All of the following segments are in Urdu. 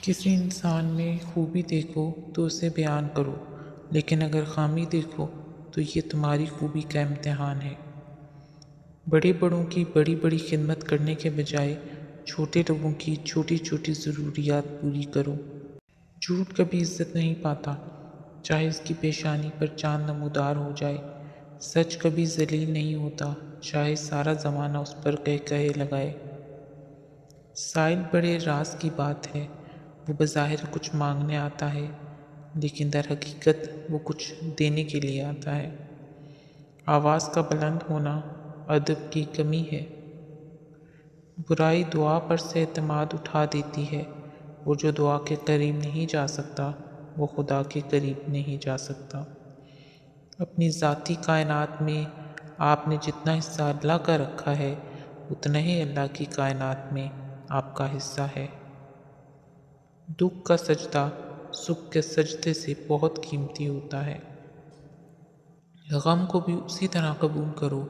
کسی انسان میں خوبی دیکھو تو اسے بیان کرو، لیکن اگر خامی دیکھو تو یہ تمہاری خوبی کا امتحان ہے۔ بڑے بڑوں کی بڑی بڑی خدمت کرنے کے بجائے چھوٹے لوگوں کی چھوٹی چھوٹی ضروریات پوری کرو۔ جھوٹ کبھی عزت نہیں پاتا، چاہے اس کی پیشانی پر چاند نمودار ہو جائے۔ سچ کبھی ذلیل نہیں ہوتا، چاہے سارا زمانہ اس پر قہقہے لگائے۔ سائل بڑے راز کی بات ہے، وہ بظاہر کچھ مانگنے آتا ہے، لیکن در حقیقت وہ کچھ دینے کے لیے آتا ہے۔ آواز کا بلند ہونا ادب کی کمی ہے۔ برائی دعا پر سے اعتماد اٹھا دیتی ہے، اور جو دعا کے قریب نہیں جا سکتا وہ خدا کے قریب نہیں جا سکتا۔ اپنی ذاتی کائنات میں آپ نے جتنا حصہ اللہ کا رکھا ہے، اتنا ہی اللہ کی کائنات میں آپ کا حصہ ہے۔ دکھ کا سجدہ سکھ کے سجدے سے بہت قیمتی ہوتا ہے۔ غم کو بھی اسی طرح قبول کرو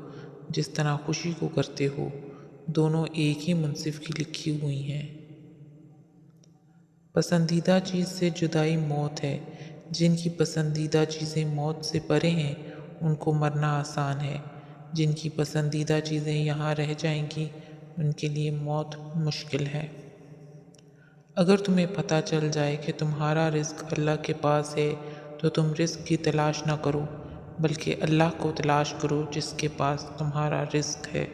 جس طرح خوشی کو کرتے ہو، دونوں ایک ہی منصف کی لکھی ہوئی ہیں۔ پسندیدہ چیز سے جدائی موت ہے۔ جن کی پسندیدہ چیزیں موت سے پرے ہیں ان کو مرنا آسان ہے، جن کی پسندیدہ چیزیں یہاں رہ جائیں گی ان کے لیے موت مشکل ہے۔ اگر تمہیں پتہ چل جائے کہ تمہارا رزق اللہ کے پاس ہے تو تم رزق کی تلاش نہ کرو، بلکہ اللہ کو تلاش کرو جس کے پاس تمہارا رزق ہے۔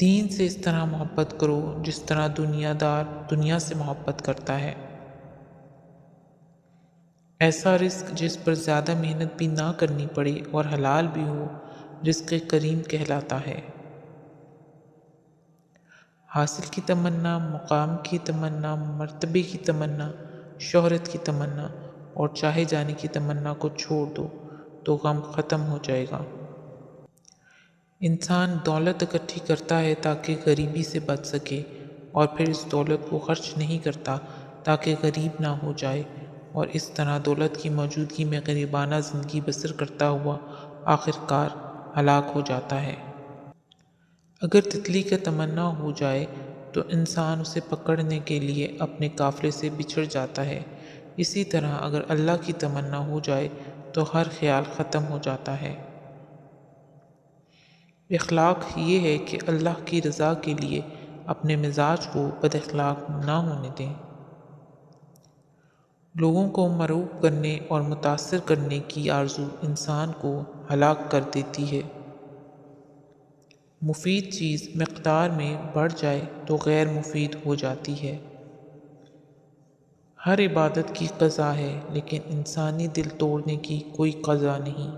دین سے اس طرح محبت کرو جس طرح دنیا دار دنیا سے محبت کرتا ہے۔ ایسا رزق جس پر زیادہ محنت بھی نہ کرنی پڑے اور حلال بھی ہو، رزق کریم کہلاتا ہے۔ حاصل کی تمنا، مقام کی تمنا، مرتبے کی تمنا، شہرت کی تمنا اور چاہے جانے کی تمنا کو چھوڑ دو تو غم ختم ہو جائے گا۔ انسان دولت اکٹھی کرتا ہے تاکہ غریبی سے بچ سکے، اور پھر اس دولت کو خرچ نہیں کرتا تاکہ غریب نہ ہو جائے، اور اس طرح دولت کی موجودگی میں غریبانہ زندگی بسر کرتا ہوا آخر کار ہلاک ہو جاتا ہے۔ اگر تتلی کا تمنا ہو جائے تو انسان اسے پکڑنے کے لیے اپنے قافلے سے بچھڑ جاتا ہے۔ اسی طرح اگر اللہ کی تمنا ہو جائے تو ہر خیال ختم ہو جاتا ہے۔ اخلاق یہ ہے کہ اللہ کی رضا کے لیے اپنے مزاج کو بد اخلاق نہ ہونے دیں۔ لوگوں کو مرعوب کرنے اور متاثر کرنے کی آرزو انسان کو ہلاک کر دیتی ہے۔ مفید چیز مقدار میں بڑھ جائے تو غیر مفید ہو جاتی ہے۔ ہر عبادت کی قضا ہے، لیکن انسانی دل توڑنے کی کوئی قضا نہیں۔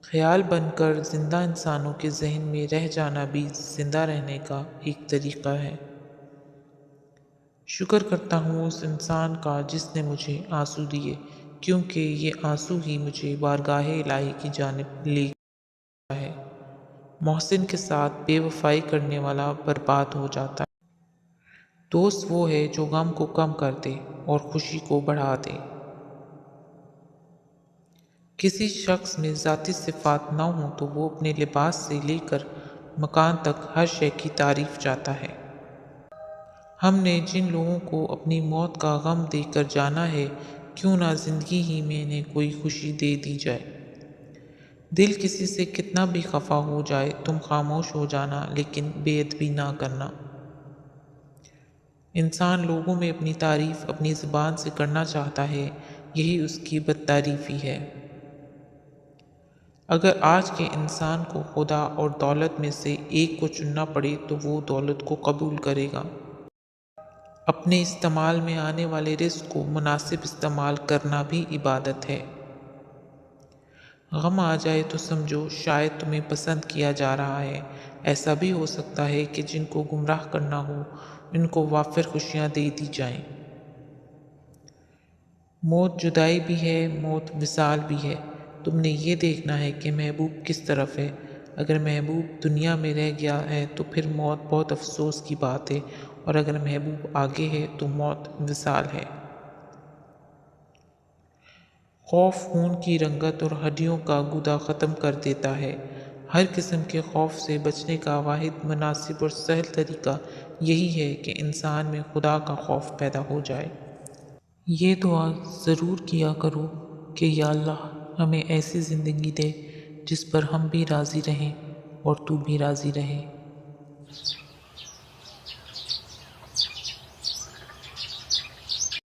خیال بن کر زندہ انسانوں کے ذہن میں رہ جانا بھی زندہ رہنے کا ایک طریقہ ہے۔ شکر کرتا ہوں اس انسان کا جس نے مجھے آنسو دیے، کیونکہ یہ آنسو ہی مجھے بارگاہ الہی کی جانب لے جاتا ہے۔ محسن کے ساتھ بے وفائی کرنے والا برباد ہو جاتا ہے۔ دوست وہ ہے جو غم کو کم کر دے اور خوشی کو بڑھا دے۔ کسی شخص میں ذاتی صفات نہ ہوں تو وہ اپنے لباس سے لے کر مکان تک ہر شے کی تعریف چاہتا ہے۔ ہم نے جن لوگوں کو اپنی موت کا غم دے کر جانا ہے، کیوں نہ زندگی ہی میں انہیں کوئی خوشی دے دی جائے۔ دل کسی سے کتنا بھی خفا ہو جائے تم خاموش ہو جانا، لیکن بے ادبی نہ کرنا۔ انسان لوگوں میں اپنی تعریف اپنی زبان سے کرنا چاہتا ہے، یہی اس کی بد تعریفی ہے۔ اگر آج کے انسان کو خدا اور دولت میں سے ایک کو چننا پڑے تو وہ دولت کو قبول کرے گا۔ اپنے استعمال میں آنے والے رزق کو مناسب استعمال کرنا بھی عبادت ہے۔ غم آ جائے تو سمجھو شاید تمہیں پسند کیا جا رہا ہے۔ ایسا بھی ہو سکتا ہے کہ جن کو گمراہ کرنا ہو ان کو وافر خوشیاں دے دی جائیں۔ موت جدائی بھی ہے، موت وصال بھی ہے۔ تم نے یہ دیکھنا ہے کہ محبوب کس طرف ہے۔ اگر محبوب دنیا میں رہ گیا ہے تو پھر موت بہت افسوس کی بات ہے، اور اگر محبوب آگے ہے تو موت وصال ہے۔ خوف خون کی رنگت اور ہڈیوں کا گودا ختم کر دیتا ہے۔ ہر قسم کے خوف سے بچنے کا واحد مناسب اور سہل طریقہ یہی ہے کہ انسان میں خدا کا خوف پیدا ہو جائے۔ یہ دعا ضرور کیا کرو کہ یا اللہ ہمیں ایسی زندگی دے جس پر ہم بھی راضی رہیں اور تو بھی راضی رہے۔